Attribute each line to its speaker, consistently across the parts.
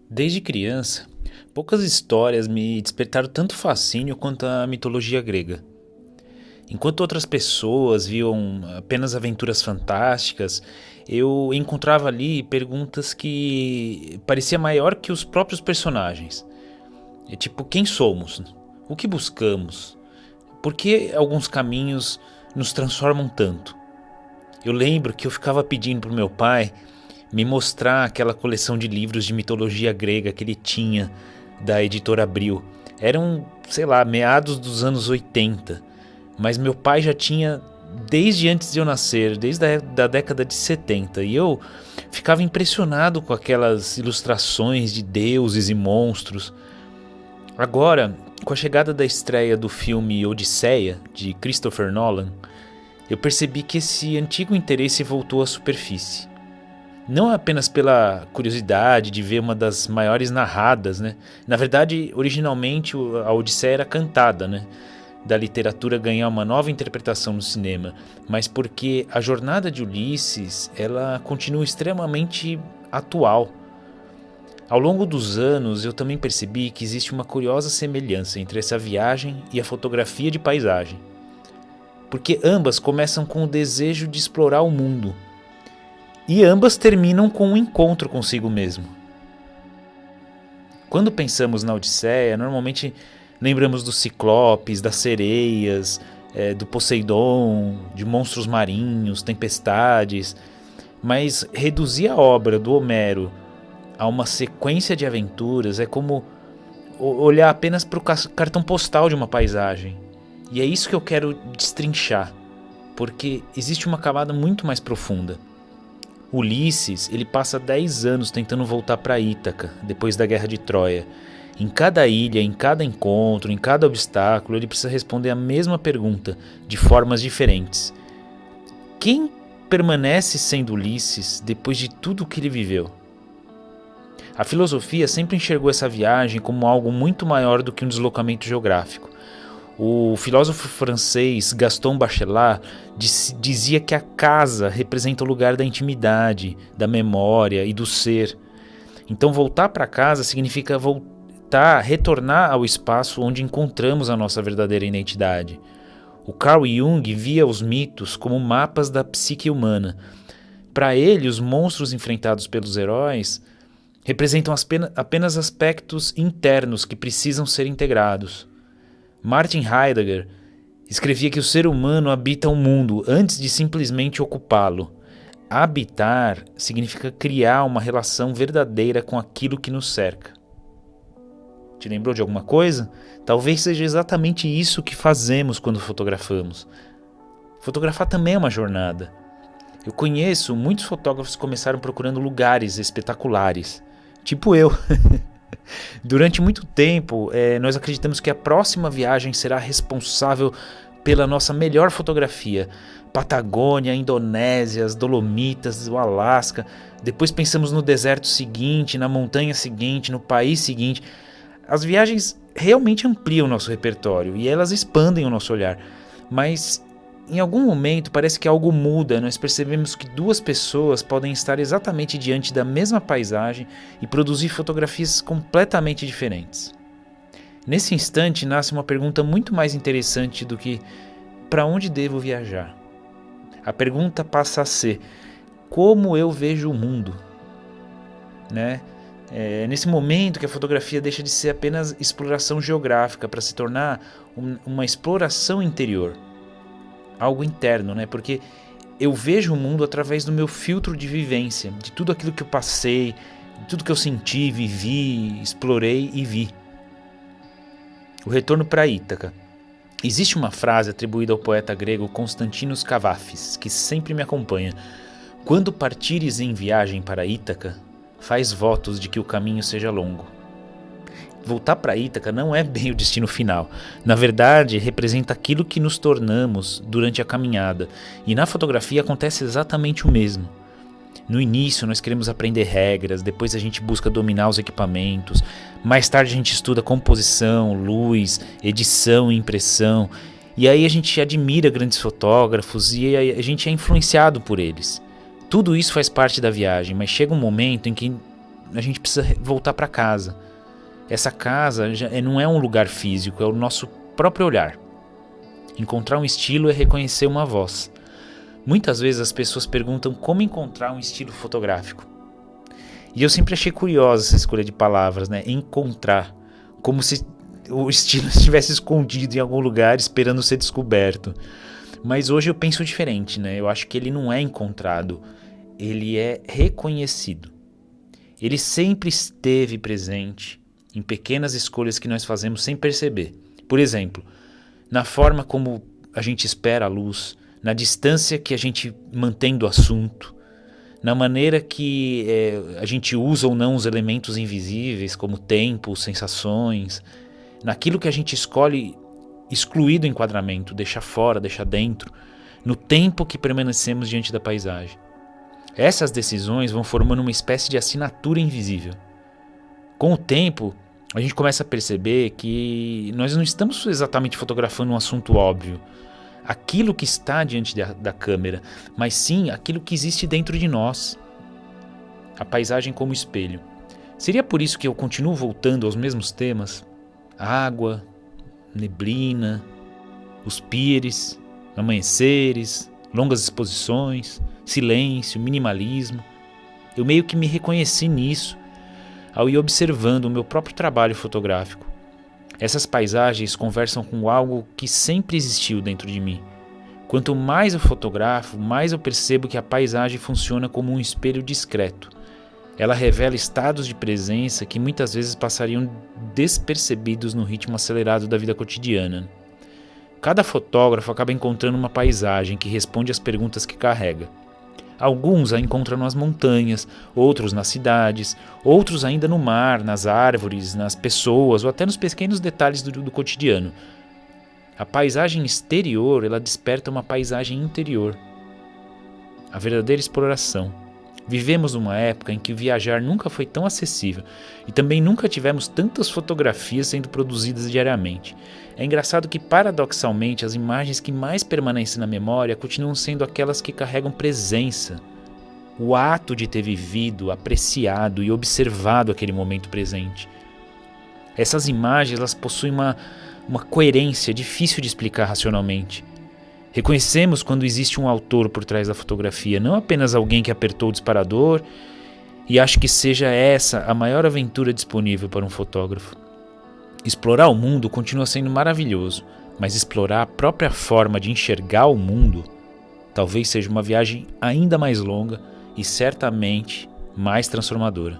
Speaker 1: Desde criança, poucas histórias me despertaram tanto fascínio quanto a mitologia grega. Enquanto outras pessoas viam apenas aventuras fantásticas, eu encontrava ali perguntas que pareciam maior que os próprios personagens. É tipo, quem somos? O que buscamos? Por que alguns caminhos nos transformam tanto? Eu lembro que eu ficava pedindo pro meu pai me mostrar aquela coleção de livros de mitologia grega que ele tinha da editora Abril. Eram, sei lá, meados dos anos 80, mas meu pai já tinha desde antes de eu nascer, desde a da década de 70, e eu ficava impressionado com aquelas ilustrações de deuses e monstros. Agora, com a chegada da estreia do filme Odisseia, de Christopher Nolan, eu percebi que esse antigo interesse voltou à superfície. Não apenas pela curiosidade de ver uma das maiores narradas, né? Na verdade, originalmente a Odisseia era cantada, né? Da literatura ganhar uma nova interpretação no cinema, mas porque a jornada de Ulisses, ela continua extremamente atual. Ao longo dos anos, eu também percebi que existe uma curiosa semelhança entre essa viagem e a fotografia de paisagem, porque ambas começam com o desejo de explorar o mundo, e ambas terminam com um encontro consigo mesmo. Quando pensamos na Odisseia, normalmente lembramos dos ciclopes, das sereias, do Poseidon, de monstros marinhos, tempestades, mas reduzir a obra do Homero a uma sequência de aventuras é como olhar apenas para o cartão postal de uma paisagem. E é isso que eu quero destrinchar, porque existe uma camada muito mais profunda. Ulisses, ele passa 10 anos tentando voltar para Ítaca, depois da Guerra de Troia. Em cada ilha, em cada encontro, em cada obstáculo, ele precisa responder a mesma pergunta, de formas diferentes. Quem permanece sendo Ulisses depois de tudo o que ele viveu? A filosofia sempre enxergou essa viagem como algo muito maior do que um deslocamento geográfico. O filósofo francês Gaston Bachelard dizia que a casa representa o lugar da intimidade, da memória e do ser. Então voltar para casa significa retornar ao espaço onde encontramos a nossa verdadeira identidade. O Carl Jung via os mitos como mapas da psique humana. Para ele, os monstros enfrentados pelos heróis representam apenas aspectos internos que precisam ser integrados. Martin Heidegger escrevia que o ser humano habita o mundo antes de simplesmente ocupá-lo. Habitar significa criar uma relação verdadeira com aquilo que nos cerca. Te lembrou de alguma coisa? Talvez seja exatamente isso que fazemos quando fotografamos. Fotografar também é uma jornada. Eu conheço muitos fotógrafos que começaram procurando lugares espetaculares, tipo eu. Durante muito tempo, nós acreditamos que a próxima viagem será responsável pela nossa melhor fotografia. Patagônia, Indonésia, as Dolomitas, o Alasca. Depois pensamos no deserto seguinte, na montanha seguinte, no país seguinte. As viagens realmente ampliam o nosso repertório e elas expandem o nosso olhar. Mas em algum momento parece que algo muda, nós percebemos que duas pessoas podem estar exatamente diante da mesma paisagem e produzir fotografias completamente diferentes. Nesse instante nasce uma pergunta muito mais interessante do que para onde devo viajar? A pergunta passa a ser: como eu vejo o mundo? Né? É nesse momento que a fotografia deixa de ser apenas exploração geográfica para se tornar uma exploração interior. Algo interno, né? Porque eu vejo o mundo através do meu filtro de vivência, de tudo aquilo que eu passei, de tudo que eu senti, vivi, explorei e vi. O retorno para Ítaca. Existe uma frase atribuída ao poeta grego Constantinos Cavafis, que sempre me acompanha. Quando partires em viagem para Ítaca, faz votos de que o caminho seja longo. Voltar para Ítaca não é bem o destino final. Na verdade, representa aquilo que nos tornamos durante a caminhada. E na fotografia acontece exatamente o mesmo. No início nós queremos aprender regras, depois a gente busca dominar os equipamentos, mais tarde a gente estuda composição, luz, edição e impressão, e aí a gente admira grandes fotógrafos e a gente é influenciado por eles. Tudo isso faz parte da viagem, mas chega um momento em que a gente precisa voltar para casa. Essa casa não é um lugar físico, é o nosso próprio olhar. Encontrar um estilo é reconhecer uma voz. Muitas vezes as pessoas perguntam como encontrar um estilo fotográfico. E eu sempre achei curiosa essa escolha de palavras, né? Encontrar. Como se o estilo estivesse escondido em algum lugar esperando ser descoberto. Mas hoje eu penso diferente, né? Eu acho que ele não é encontrado, ele é reconhecido. Ele sempre esteve presente em pequenas escolhas que nós fazemos sem perceber. Por exemplo, na forma como a gente espera a luz, na distância que a gente mantém do assunto, na maneira que a gente usa ou não os elementos invisíveis, como tempo, sensações, naquilo que a gente escolhe excluir do enquadramento, deixar fora, deixar dentro, no tempo que permanecemos diante da paisagem. Essas decisões vão formando uma espécie de assinatura invisível. Com o tempo, a gente começa a perceber que nós não estamos exatamente fotografando um assunto óbvio, aquilo que está diante da câmera, mas sim aquilo que existe dentro de nós. A paisagem como espelho. Seria por isso que eu continuo voltando aos mesmos temas? Água, neblina, os pires, amanheceres, longas exposições, silêncio, minimalismo. Eu meio que me reconheci nisso ao ir observando o meu próprio trabalho fotográfico. Essas paisagens conversam com algo que sempre existiu dentro de mim. Quanto mais eu fotografo, mais eu percebo que a paisagem funciona como um espelho discreto. Ela revela estados de presença que muitas vezes passariam despercebidos no ritmo acelerado da vida cotidiana. Cada fotógrafo acaba encontrando uma paisagem que responde às perguntas que carrega. Alguns a encontram nas montanhas, outros nas cidades, outros ainda no mar, nas árvores, nas pessoas ou até nos pequenos detalhes do cotidiano. A paisagem exterior, ela desperta uma paisagem interior. A verdadeira exploração. Vivemos numa época em que viajar nunca foi tão acessível e também nunca tivemos tantas fotografias sendo produzidas diariamente. É engraçado que, paradoxalmente, as imagens que mais permanecem na memória continuam sendo aquelas que carregam presença. O ato de ter vivido, apreciado e observado aquele momento presente. Essas imagens elas possuem uma coerência difícil de explicar racionalmente. Reconhecemos quando existe um autor por trás da fotografia, não apenas alguém que apertou o disparador e acha que seja essa a maior aventura disponível para um fotógrafo. Explorar o mundo continua sendo maravilhoso, mas explorar a própria forma de enxergar o mundo talvez seja uma viagem ainda mais longa e certamente mais transformadora.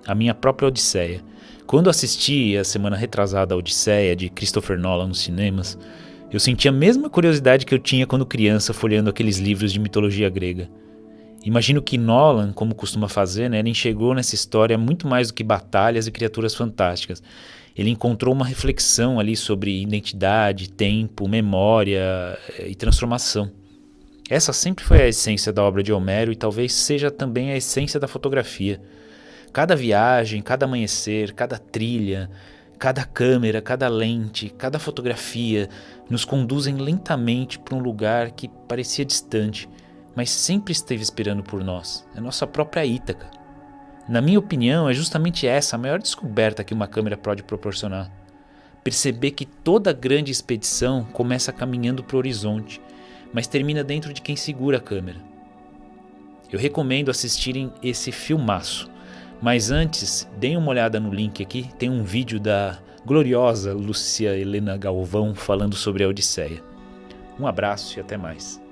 Speaker 1: A minha própria Odisseia. Quando assisti a semana retrasada a Odisseia de Christopher Nolan nos cinemas, eu senti a mesma curiosidade que eu tinha quando criança folheando aqueles livros de mitologia grega. Imagino que Nolan, como costuma fazer, né, ele enxergou nessa história muito mais do que batalhas e criaturas fantásticas. Ele encontrou uma reflexão ali sobre identidade, tempo, memória e transformação. Essa sempre foi a essência da obra de Homero e talvez seja também a essência da fotografia. Cada viagem, cada amanhecer, cada trilha, cada câmera, cada lente, cada fotografia nos conduzem lentamente para um lugar que parecia distante, mas sempre esteve esperando por nós. É nossa própria Ítaca. Na minha opinião, é justamente essa a maior descoberta que uma câmera pode proporcionar. Perceber que toda grande expedição começa caminhando para o horizonte, mas termina dentro de quem segura a câmera. Eu recomendo assistirem esse filmaço, mas antes, deem uma olhada no link aqui, tem um vídeo da gloriosa Lúcia Helena Galvão falando sobre a Odisseia. Um abraço e até mais.